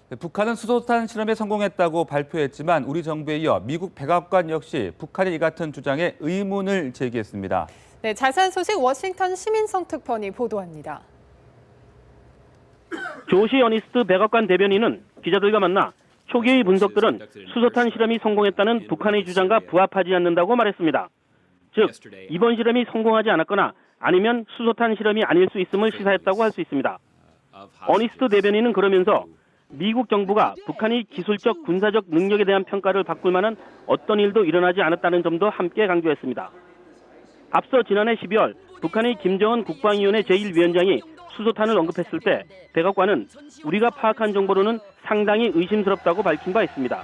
북한은 수소탄 실험에 성공했다고 발표했지만 우리 정부에 이어 미국 백악관 역시 북한의 이 같은 주장에 의문을 제기했습니다. 네, 자세한 소식 워싱턴 시민성 특파원이 보도합니다. 조시 어니스트 백악관 대변인은 기자들과 만나 초기의 분석들은 수소탄 실험이 성공했다는 북한의 주장과 부합하지 않는다고 말했습니다. 즉, 이번 실험이 성공하지 않았거나 아니면 수소탄 실험이 아닐 수 있음을 시사했다고 할 수 있습니다. 어니스트 대변인은 그러면서 미국 정부가 북한이 기술적, 군사적 능력에 대한 평가를 바꿀 만한 어떤 일도 일어나지 않았다는 점도 함께 강조했습니다. 앞서 지난해 12월 북한의 김정은 국방위원회 제1위원장이 수소탄을 언급했을 때 백악관은 우리가 파악한 정보로는 상당히 의심스럽다고 밝힌 바 있습니다.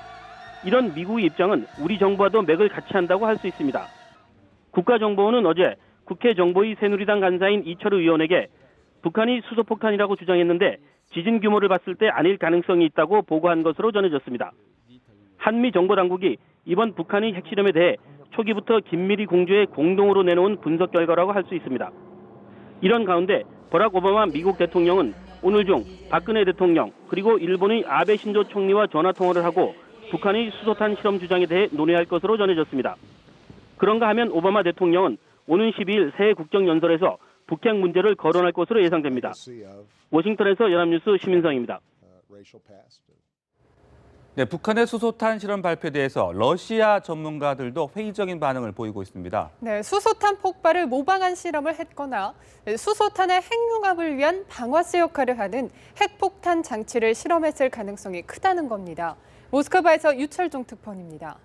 이런 미국의 입장은 우리 정부와도 맥을 같이 한다고 할 수 있습니다. 국가정보원은 어제 국회 정보위 새누리당 간사인 이철우 의원에게 북한이 수소폭탄이라고 주장했는데 지진 규모를 봤을 때 아닐 가능성이 있다고 보고한 것으로 전해졌습니다. 한미 정보당국이 이번 북한의 핵실험에 대해 초기부터 긴밀히 공조해 공동으로 내놓은 분석 결과라고 할 수 있습니다. 이런 가운데 버락 오바마 미국 대통령은 오늘 중 박근혜 대통령 그리고 일본의 아베 신조 총리와 전화통화를 하고 북한의 수소탄 실험 주장에 대해 논의할 것으로 전해졌습니다. 그런가 하면 오바마 대통령은 오는 12일 새해 국정연설에서 북핵 문제를 거론할 것으로 예상됩니다. 워싱턴에서 연합뉴스 시민성입니다. 네, 북한의 수소탄 실험 발표에 대해서 러시아 전문가들도 회의적인 반응을 보이고 있습니다. 네, 수소탄 폭발을 모방한 실험을 했거나 수소탄의 핵융합을 위한 방아쇠 역할을 하는 핵폭탄 장치를 실험했을 가능성이 크다는 겁니다. 모스크바에서 유철종 특파원입니다.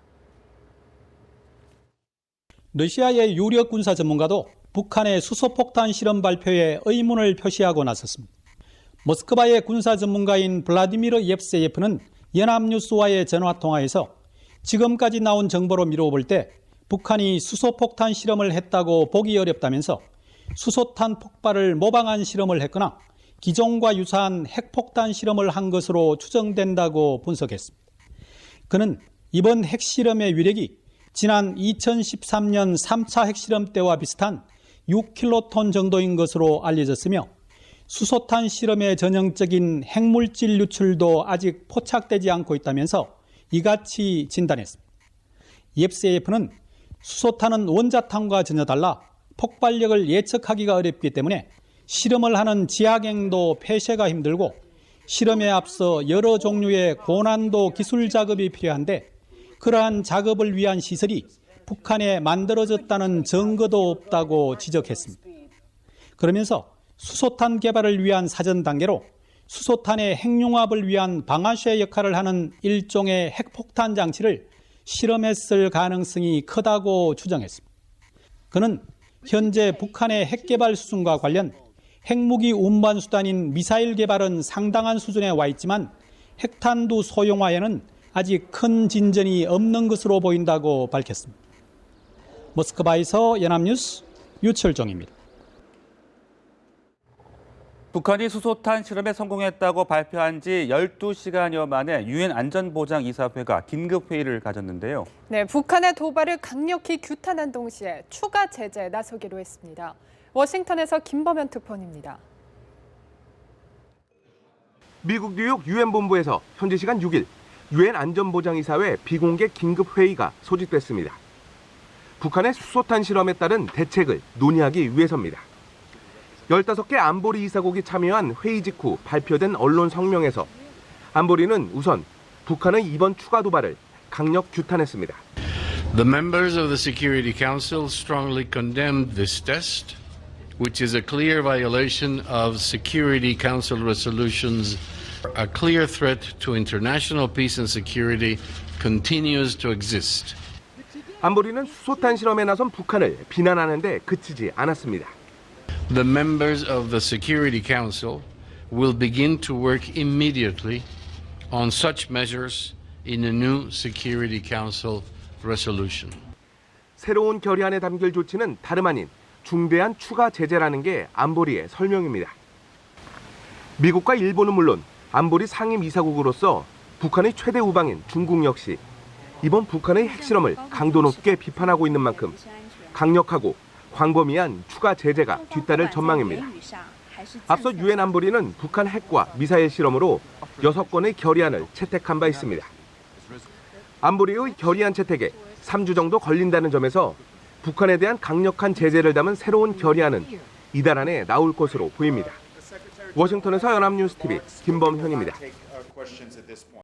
러시아의 유력 군사 전문가도 북한의 수소폭탄 실험 발표에 의문을 표시하고 나섰습니다. 모스크바의 군사 전문가인 블라디미르 예프세예프는 연합뉴스와의 전화통화에서 지금까지 나온 정보로 미루어 볼 때 북한이 수소폭탄 실험을 했다고 보기 어렵다면서 수소탄 폭발을 모방한 실험을 했거나 기존과 유사한 핵폭탄 실험을 한 것으로 추정된다고 분석했습니다. 그는 이번 핵실험의 위력이 지난 2013년 3차 핵실험 때와 비슷한 6킬로톤 정도인 것으로 알려졌으며 수소탄 실험의 전형적인 핵물질 유출도 아직 포착되지 않고 있다면서 이같이 진단했습니다. 예프세예프는 수소탄은 원자탄과 전혀 달라 폭발력을 예측하기가 어렵기 때문에 실험을 하는 지하경도 폐쇄가 힘들고 실험에 앞서 여러 종류의 고난도 기술 작업이 필요한데 그러한 작업을 위한 시설이 북한에 만들어졌다는 증거도 없다고 지적했습니다. 그러면서 수소탄 개발을 위한 사전 단계로 수소탄의 핵융합을 위한 방아쇠 역할을 하는 일종의 핵폭탄 장치를 실험했을 가능성이 크다고 추정했습니다. 그는 현재 북한의 핵개발 수준과 관련 핵무기 운반 수단인 미사일 개발은 상당한 수준에 와 있지만 핵탄두 소형화에는 아직 큰 진전이 없는 것으로 보인다고 밝혔습니다. 모스크바에서 연합뉴스 유철종입니다. 북한이 수소탄 실험에 성공했다고 발표한 지 12시간여 만에 유엔 안전보장이사회가 긴급회의를 가졌는데요. 네, 북한의 도발을 강력히 규탄한 동시에 추가 제재에 나서기로 했습니다. 워싱턴에서 김범현 특파원입니다. 미국 뉴욕 유엔 본부에서 현지 시간 6일 유엔 안전보장이사회 비공개 긴급회의가 소집됐습니다. 북한의 수소탄 실험에 따른 대책을 논의하기 위해서입니다. 15개 안보리 이사국이 참여한 회의 직후 발표된 언론 성명에서 안보리는 우선 북한의 이번 추가 도발을 강력 규탄했습니다. The members of the Security Council strongly condemned this test, which is a clear violation of Security Council resolutions. A clear threat to international peace and security continues to exist. 안보리는 수소탄 실험에 나선 북한을 비난하는데 그치지 않았습니다. The members of the Security Council will begin to work immediately on such measures in a new Security Council resolution. 새로운 결의안에 담길 조치는 다름 아닌 중대한 추가 제재라는 게 안보리의 설명입니다. 미국과 일본은 물론 안보리 상임이사국으로서 북한의 최대 우방인 중국 역시 이번 북한의 핵실험을 강도 높게 비판하고 있는 만큼 강력하고 광범위한 추가 제재가 뒤따를 전망입니다. 앞서 유엔 안보리는 북한 핵과 미사일 실험으로 6건의 결의안을 채택한 바 있습니다. 안보리의 결의안 채택에 3주 정도 걸린다는 점에서 북한에 대한 강력한 제재를 담은 새로운 결의안은 이달 안에 나올 것으로 보입니다. 워싱턴에서 연합뉴스TV 김범현입니다.